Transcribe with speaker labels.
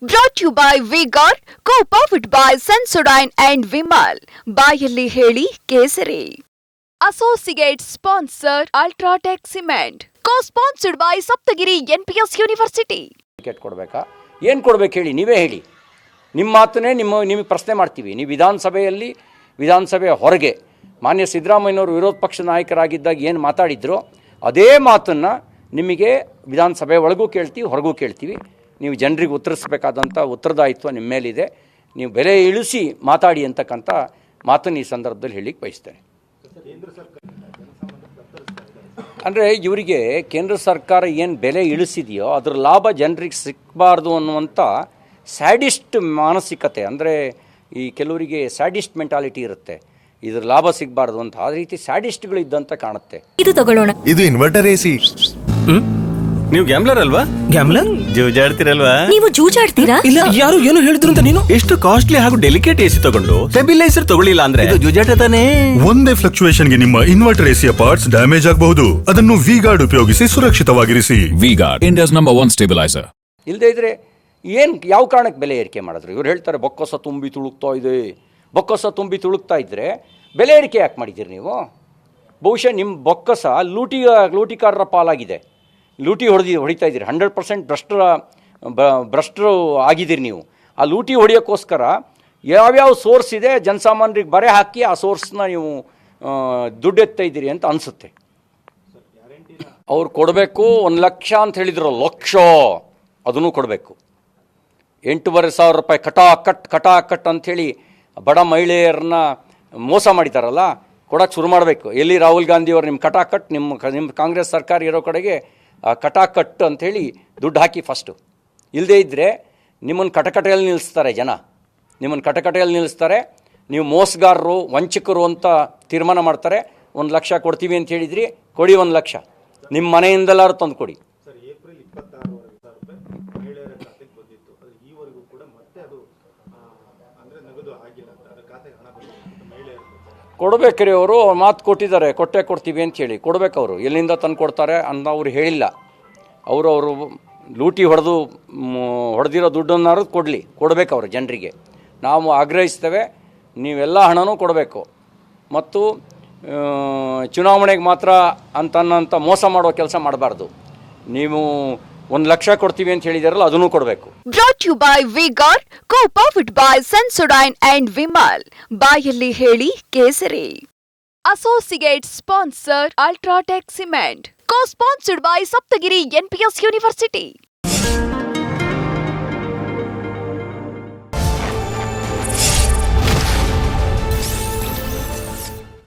Speaker 1: Brought to you by V-Guard, co-powered by Sensodyne and Vimal. ಬಾಯಲ್ಲಿ ಹೇಳಿ ಕೇಸರಿ. Associate sponsor Ultratech Cement. Co-sponsored by Saptagiri NPS University.
Speaker 2: Ticket ಕೊಡಬೇಕಾ? ಏನು ಕೊಡಬೇಕು ಹೇಳಿ, ನೀವೇ ಹೇಳಿ. ನಿಮ್ಮ ಮಾತನ್ನೇ ನಿಮಗೆ ಪ್ರಶ್ನೆ ಮಾಡ್ತೀವಿ. ನೀವು ವಿಧಾನಸಭೆಯ ಹೊರಗೆ ಮಾನ್ಯ ಸಿದ್ದರಾಮಯ್ಯನವರು ವಿರೋಧ ಪಕ್ಷ ನಾಯಕರಾಗಿದ್ದಾಗ ಏನು ಮಾತಾಡಿದ್ರು ಅದೇ ಮಾತನ್ನು ನಿಮಗೆ ವಿಧಾನಸಭೆ ಒಳಗೂ ಕೇಳ್ತೀವಿ, ಹೊರಗೂ ಕೇಳ್ತೀವಿ. ನೀವು ಜನರಿಗೆ ಉತ್ತರಿಸಬೇಕಾದಂಥ ಉತ್ತರದಾಯಿತ್ವ ನಿಮ್ಮ ಮೇಲಿದೆ. ನೀವು ಬೆಲೆ ಇಳಿಸಿ ಮಾತಾಡಿ ಅಂತಕ್ಕಂಥ ಮಾತನ್ನು ಈ ಸಂದರ್ಭದಲ್ಲಿ ಹೇಳಲಿಕ್ಕೆ ಬಯಸ್ತೇನೆ. ಅಂದರೆ ಇವರಿಗೆ ಕೇಂದ್ರ ಸರ್ಕಾರ ಏನು ಬೆಲೆ ಇಳಿಸಿದೆಯೋ ಅದರ ಲಾಭ ಜನರಿಗೆ ಸಿಕ್ಕಬಾರ್ದು ಅನ್ನುವಂಥ ಸ್ಯಾಡಿಸ್ಟ್ ಮಾನಸಿಕತೆ, ಅಂದರೆ ಈ ಕೆಲವರಿಗೆ ಸ್ಯಾಡಿಸ್ಟ್ ಮೆಂಟಾಲಿಟಿ ಇರುತ್ತೆ. ಇದ್ರ ಲಾಭ ಸಿಗಬಾರ್ದು ಅಂತ ಆ ರೀತಿ ಸ್ಯಾಡಿಸ್ಟ್ಗಳು ಇದ್ದಂತ ಕಾಣುತ್ತೆ.
Speaker 3: ಇದು ತಗೊಳ್ಳೋಣ.
Speaker 4: ಇದು ಇನ್ವರ್ಟರ್ ಎಸಿ.
Speaker 5: ನೀವು ಗ್ಯಾಮ್ಲರ್ ಅಲ್ವಾ?
Speaker 4: ಗ್ಯಾಮ್ಲರ್
Speaker 5: ಜೂಜಾಡ್ತಿರಲ್ವಾ?
Speaker 3: ನೀವು ಜೂಜಾಡ್ತೀರಾ?
Speaker 5: ಇಲ್ಲ, ಯಾರು ಏನು ಹೇಳಿದ್ರು ಅಂತ ನೀನು ಎಷ್ಟು ಕಾಸ್ಟ್ಲಿ ಹಾಗೂ ಡೆಲಿಕೇಟ್ ಎಸಿ ತಗೊಂಡು ಸ್ಟೆಬಿಲೈಸರ್ ತಗೊಳ್ಳಿಲ್ಲ ಅಂದ್ರೆ ಇದು ಜೂಜಾಟ ತಾನೇ.
Speaker 4: ಒಂದೇ ಫ್ಲಕ್ಚುಯೇಷನ್ ಗೆ ನಿಮ್ಮ ಇನ್ವರ್ಟರ್ ಎಸಿಯ ಪಾರ್ಟ್ಸ್ ಡ್ಯಾಮೇಜ್ ಆಗಬಹುದು. ಅದನ್ನು ವಿ-ಗಾರ್ಡ್ ಉಪಯೋಗಿಸಿ ಸುರಕ್ಷಿತವಾಗಿರಿಸಿ.
Speaker 6: V-Guard, India's #1 stabilizer.
Speaker 2: ಇಲ್ಲದೆ ಇದ್ರೆ ಯಾವ ಕಾರಣಕ್ಕೆ ಬೆಲೆ ಏರಿಕೆ ಮಾಡಿದ್ರು? ಇವ್ರು ಹೇಳ್ತಾರೆ ಬೊಕ್ಕಸ ತುಂಬಿ ತುಳುಕ್ತಾ ಇದೆ. ಬೊಕ್ಕಸ ತುಂಬಿ ತುಳುಕ್ತಾ ಇದ್ರೆ ಬೆಲೆ ಏರಿಕೆ ಯಾಕೆ ಮಾಡಿದ್ದೀರಿ ನೀವು? ಬಹುಶಃ ನಿಮ್ಮ ಬೊಕ್ಕಸ ಲೂಟಿಕಾರರ ಪಾಲಾಗಿದೆ. ಲೂಟಿ ಹೊಡಿತಾ ಇದ್ದೀರಿ. 100% ಭ್ರಷ್ಟರು ಆಗಿದ್ದೀರಿ ನೀವು. ಆ ಲೂಟಿ ಹೊಡೆಯೋಕ್ಕೋಸ್ಕರ ಯಾವ್ಯಾವ ಸೋರ್ಸ್ ಇದೆ ಜನಸಾಮಾನ್ಯರಿಗೆ ಬರೆ ಹಾಕಿ ಆ ಸೋರ್ಸ್ನ ನೀವು ದುಡ್ಡೆತ್ತಾ ಇದ್ದೀರಿ ಅಂತ ಅನಿಸುತ್ತೆ. ಅವ್ರು ಕೊಡಬೇಕು 1 ಲಕ್ಷ ಅಂತ ಹೇಳಿದ್ರು, ಲಕ್ಷ ಅದನ್ನು ಕೊಡಬೇಕು. 8,500 ರೂಪಾಯಿ ಕಟಾಕಟ್ ಅಂಥೇಳಿ ಬಡ ಮಹಿಳೆಯರನ್ನ ಮೋಸ ಮಾಡಿದ್ದಾರಲ್ಲ, ಕೊಡೋಕ್ಕೆ ಶುರು ಮಾಡಬೇಕು. ಎಲ್ಲಿ ರಾಹುಲ್ ಗಾಂಧಿಯವರು ನಿಮ್ಮ ಕಟಾಕಟ್, ನಿಮ್ಮ ಕಾಂಗ್ರೆಸ್ ಸರ್ಕಾರ ಇರೋ ಕಡೆಗೆ ಕಟಾಕಟ್ ಅಂಥೇಳಿ ದುಡ್ಡು ಹಾಕಿ ಫಸ್ಟು. ಇಲ್ಲದೇ ಇದ್ದರೆ ನಿಮ್ಮನ್ನು ಕಟಕಟೆಯಲ್ಲಿ ನಿಲ್ಲಿಸ್ತಾರೆ ಜನ, ನಿಮ್ಮನ್ನು ಕಟಕಟೆಯಲ್ಲಿ ನಿಲ್ಲಿಸ್ತಾರೆ. ನೀವು ಮೋಸಗಾರರು, ವಂಚಕರು ಅಂತ ತೀರ್ಮಾನ ಮಾಡ್ತಾರೆ. 1 ಲಕ್ಷ ಕೊಡ್ತೀವಿ ಅಂತ ಹೇಳಿದ್ರಿ, ಕೊಡಿ 1 ಲಕ್ಷ. ನಿಮ್ಮ ಮನೆಯಿಂದಲಾರು ತಂದು ಕೊಡಿ. ಕೊಡಬೇಕ್ರಿ. ಅವರು ಮಾತು ಕೊಟ್ಟಿದ್ದಾರೆ, ಕೊಡ್ತೀವಿ ಅಂತ ಹೇಳಿ ಕೊಡಬೇಕು. ಅವರು ಎಲ್ಲಿಂದ ತಂದು ಕೊಡ್ತಾರೆ ಅಂತ ಅವ್ರು ಹೇಳಿಲ್ಲ. ಅವರು ಲೂಟಿ ಹೊಡೆದಿರೋ ದುಡ್ಡನ್ನಾರು ಕೊಡಬೇಕು ಅವರು ಜನರಿಗೆ. ನಾವು ಆಗ್ರಹಿಸ್ತೇವೆ, ನೀವೆಲ್ಲ ಹಣನೂ ಕೊಡಬೇಕು. ಮತ್ತು ಚುನಾವಣೆಗೆ ಮಾತ್ರ ಅಂತನ್ನಂಥ ಮೋಸ ಮಾಡೋ ಕೆಲಸ ಮಾಡಬಾರ್ದು. ನೀವು 1 ಲಕ್ಷ ಕೊಡ್ತೀವಿ ಅಂತ ಹೇಳಿದಾರಲ್ಲ, ಅದನ್ನು ಕೊಡಬೇಕು.
Speaker 1: Brought to you by V-Guard, co-powered by Sensodyne and Vimal. ಬಾಯಲ್ಲಿ ಹೇಳಿ ಕೇಸರಿ. Associate sponsor Ultratech Cement. Co-sponsored by Saptagiri NPS University.